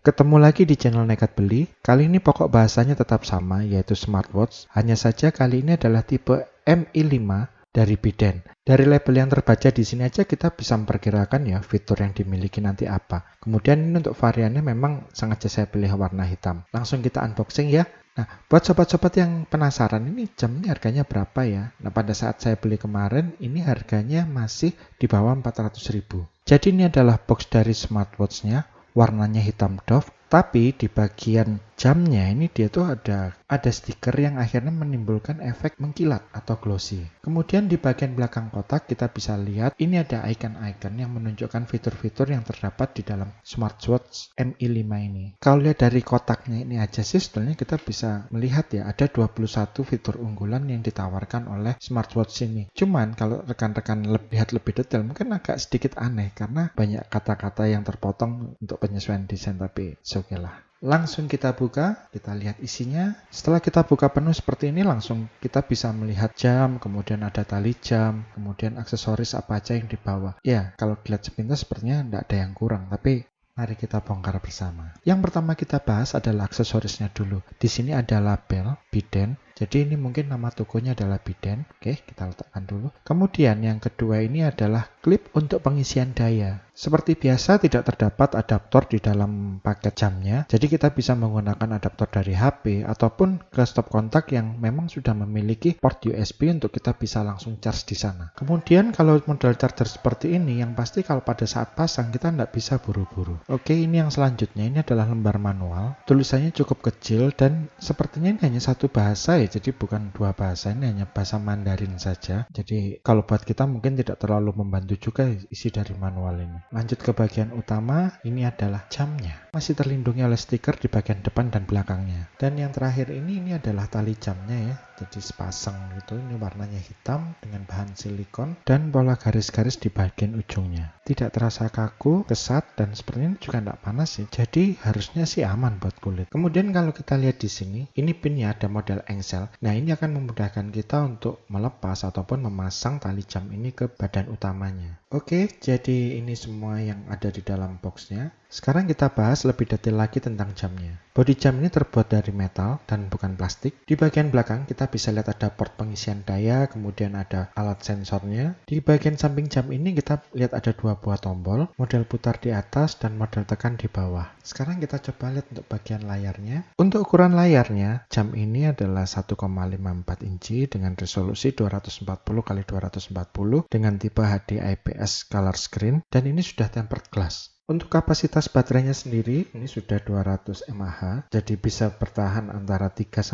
Ketemu lagi di channel Nekat Beli. Kali ini pokok bahasanya tetap sama, yaitu smartwatch. Hanya saja kali ini adalah tipe MI5 dari Biden. Dari label yang terbaca di sini aja kita bisa memperkirakan ya fitur yang dimiliki nanti apa. Kemudian ini untuk variannya memang sengaja saya pilih warna hitam. Langsung kita unboxing ya. Nah, buat sobat-sobat yang penasaran, ini jam ini harganya berapa ya? Nah, pada saat saya beli kemarin, ini harganya masih di bawah 400.000. Jadi ini adalah box dari smartwatch-nya. Warnanya hitam doff, tapi di bagian jamnya ini dia tuh ada stiker yang akhirnya menimbulkan efek mengkilat atau glossy. Kemudian di bagian belakang kotak kita bisa lihat ini ada icon-icon yang menunjukkan fitur-fitur yang terdapat di dalam smartwatch MI5 ini. Kalau lihat dari kotaknya ini aja sih sebenarnya kita bisa melihat ya ada 21 fitur unggulan yang ditawarkan oleh smartwatch ini. Cuman kalau rekan-rekan lihat lebih detail mungkin agak sedikit aneh karena banyak kata-kata yang terpotong untuk penyesuaian desain, tapi oke lah. Langsung kita buka, kita lihat isinya. Setelah kita buka penuh seperti ini, langsung kita bisa melihat jam, kemudian ada tali jam, kemudian aksesoris apa aja yang dibawa. Ya, kalau dilihat sepintas sepertinya tidak ada yang kurang, tapi mari kita bongkar bersama. Yang pertama kita bahas adalah aksesorisnya dulu. Di sini ada label Biden. Jadi ini mungkin nama tokonya adalah Biden. Oke, kita letakkan dulu. Kemudian yang kedua ini adalah klip untuk pengisian daya. Seperti biasa tidak terdapat adaptor di dalam paket jamnya. Jadi kita bisa menggunakan adaptor dari HP ataupun ke stop kontak yang memang sudah memiliki port USB untuk kita bisa langsung charge di sana. Kemudian kalau model charger seperti ini, yang pasti kalau pada saat pasang kita tidak bisa buru-buru. Oke, ini yang selanjutnya ini adalah lembar manual. Tulisannya cukup kecil dan sepertinya ini hanya satu bahasa ya. Jadi bukan dua bahasa, ini hanya bahasa Mandarin saja. Jadi kalau buat kita mungkin tidak terlalu membantu juga isi dari manual ini. Lanjut ke bagian utama, ini adalah jamnya. Masih terlindungi oleh stiker di bagian depan dan belakangnya. Dan yang terakhir ini adalah tali jamnya ya. Jadi sepasang gitu, ini warnanya hitam dengan bahan silikon dan pola garis-garis di bagian ujungnya. Tidak terasa kaku, kesat, dan sepertinya juga tidak panas sih. Jadi harusnya sih aman buat kulit. Kemudian kalau kita lihat di sini, ini pinnya ada model engsel. Nah, ini akan memudahkan kita untuk melepas ataupun memasang tali jam ini ke badan utamanya. Oke, jadi ini semua yang ada di dalam boxnya. Sekarang kita bahas lebih detail lagi tentang jamnya. Bodi jam ini terbuat dari metal dan bukan plastik. Di bagian belakang kita bisa lihat ada port pengisian daya, kemudian ada alat sensornya. Di bagian samping jam ini kita lihat ada dua buah tombol, model putar di atas dan model tekan di bawah. Sekarang kita coba lihat untuk bagian layarnya. Untuk ukuran layarnya, jam ini adalah 1,54 inci dengan resolusi 240x240 dengan tipe HD IPS color screen dan ini sudah tempered glass. Untuk kapasitas baterainya sendiri, ini sudah 200 mAh, jadi bisa bertahan antara 3-15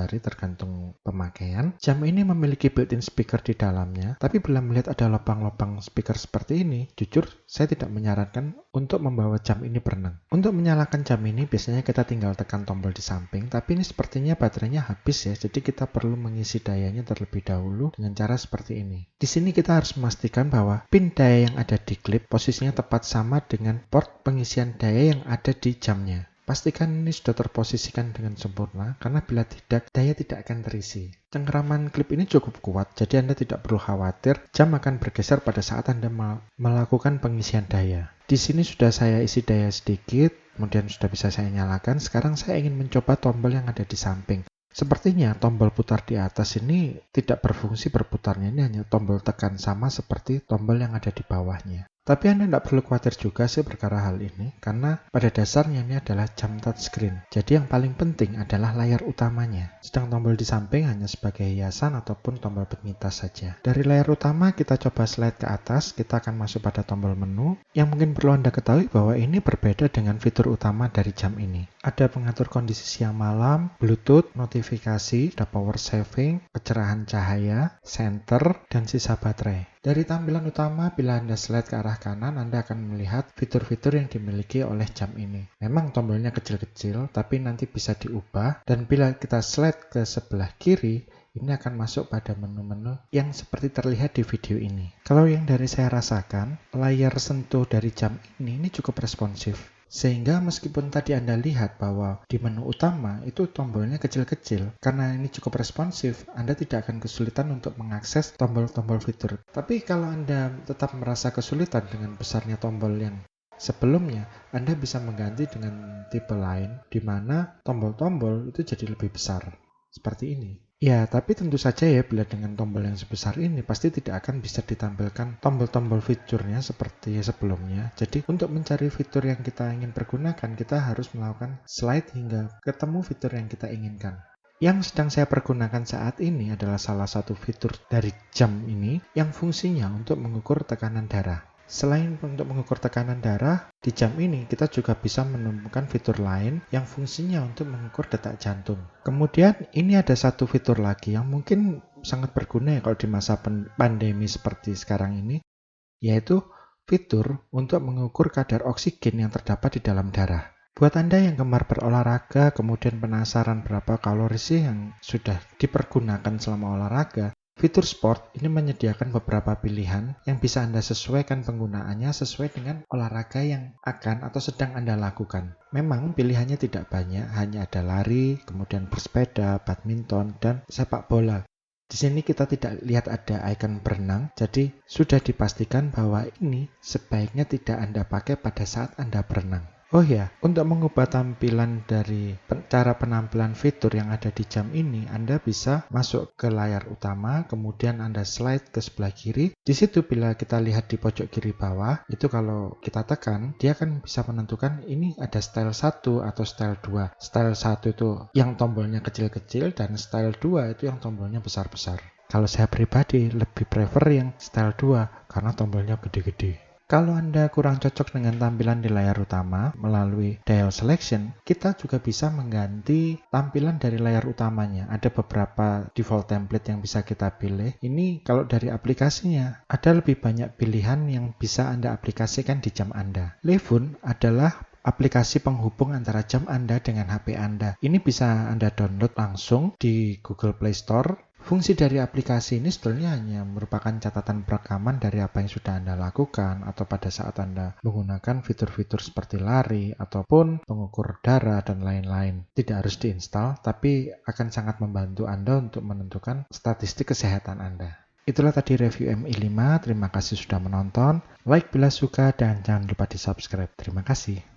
hari tergantung pemakaian. Jam ini memiliki built-in speaker di dalamnya, tapi bila melihat ada lubang-lubang speaker seperti ini, jujur saya tidak menyarankan untuk membawa jam ini berenang. Untuk menyalakan jam ini, biasanya kita tinggal tekan tombol di samping, tapi ini sepertinya baterainya habis ya, jadi kita perlu mengisi dayanya terlebih dahulu dengan cara seperti ini. Di sini kita harus memastikan bahwa pin daya yang ada di klip posisinya tepat sama dengan port pengisian daya yang ada di jamnya. Pastikan ini sudah terposisikan dengan sempurna karena bila tidak, daya tidak akan terisi. Cengkeraman klip ini cukup kuat, jadi Anda tidak perlu khawatir jam akan bergeser pada saat Anda melakukan pengisian daya. Di sini sudah saya isi daya sedikit, kemudian sudah bisa saya nyalakan. Sekarang saya ingin mencoba tombol yang ada di samping. Sepertinya tombol putar di atas ini tidak berfungsi berputarnya, ini hanya tombol tekan sama seperti tombol yang ada di bawahnya. Tapi Anda tidak perlu khawatir juga sih perkara hal ini, karena pada dasarnya ini adalah jam touchscreen. Jadi yang paling penting adalah layar utamanya. Sedang tombol di samping hanya sebagai hiasan ataupun tombol pengintas saja. Dari layar utama kita coba slide ke atas, kita akan masuk pada tombol menu. Yang mungkin perlu Anda ketahui bahwa ini berbeda dengan fitur utama dari jam ini. Ada pengatur kondisi siang malam, Bluetooth, notifikasi, ada power saving, kecerahan cahaya, center, dan sisa baterai. Dari tampilan utama, bila Anda slide ke arah kanan, Anda akan melihat fitur-fitur yang dimiliki oleh jam ini. Memang tombolnya kecil-kecil, tapi nanti bisa diubah. Dan bila kita slide ke sebelah kiri, ini akan masuk pada menu-menu yang seperti terlihat di video ini. Kalau yang dari saya rasakan, layar sentuh dari jam ini cukup responsif. Sehingga meskipun tadi Anda lihat bahwa di menu utama itu tombolnya kecil-kecil, karena ini cukup responsif, Anda tidak akan kesulitan untuk mengakses tombol-tombol fitur. Tapi kalau Anda tetap merasa kesulitan dengan besarnya tombol yang Sebelumnya, Anda bisa mengganti dengan tipe lain di mana tombol-tombol itu jadi lebih besar. Seperti ini. Ya, tapi tentu saja ya bila dengan tombol yang sebesar ini pasti tidak akan bisa ditampilkan tombol-tombol fiturnya seperti sebelumnya. Jadi untuk mencari fitur yang kita ingin pergunakan, kita harus melakukan slide hingga ketemu fitur yang kita inginkan. Yang sedang saya pergunakan saat ini adalah salah satu fitur dari jam ini yang fungsinya untuk mengukur tekanan darah. Selain untuk mengukur tekanan darah, di jam ini kita juga bisa menemukan fitur lain yang fungsinya untuk mengukur detak jantung. Kemudian ini ada satu fitur lagi yang mungkin sangat berguna ya kalau di masa pandemi seperti sekarang ini, yaitu fitur untuk mengukur kadar oksigen yang terdapat di dalam darah. Buat Anda yang gemar berolahraga, kemudian penasaran berapa kalori sih yang sudah dipergunakan selama olahraga, fitur sport ini menyediakan beberapa pilihan yang bisa Anda sesuaikan penggunaannya sesuai dengan olahraga yang akan atau sedang Anda lakukan. Memang pilihannya tidak banyak, hanya ada lari, kemudian bersepeda, badminton, dan sepak bola. Di sini kita tidak lihat ada icon berenang, jadi sudah dipastikan bahwa ini sebaiknya tidak Anda pakai pada saat Anda berenang. Oh ya, untuk mengubah tampilan dari cara penampilan fitur yang ada di jam ini, Anda bisa masuk ke layar utama, kemudian Anda slide ke sebelah kiri. Di situ bila kita lihat di pojok kiri bawah, itu kalau kita tekan, dia akan bisa menentukan ini ada style 1 atau style 2. Style 1 itu yang tombolnya kecil-kecil, dan style 2 itu yang tombolnya besar-besar. Kalau saya pribadi lebih prefer yang style 2 karena tombolnya gede-gede. Kalau Anda kurang cocok dengan tampilan di layar utama melalui dial selection, kita juga bisa mengganti tampilan dari layar utamanya. Ada beberapa default template yang bisa kita pilih. Ini kalau dari aplikasinya, ada lebih banyak pilihan yang bisa Anda aplikasikan di jam Anda. Levun adalah aplikasi penghubung antara jam Anda dengan HP Anda. Ini bisa Anda download langsung di Google Play Store. Fungsi dari aplikasi ini sebenarnya hanya merupakan catatan perekaman dari apa yang sudah Anda lakukan atau pada saat Anda menggunakan fitur-fitur seperti lari ataupun pengukur darah dan lain-lain. Tidak harus diinstal, tapi akan sangat membantu Anda untuk menentukan statistik kesehatan Anda. Itulah tadi review MI5, terima kasih sudah menonton. Like bila suka dan jangan lupa di subscribe. Terima kasih.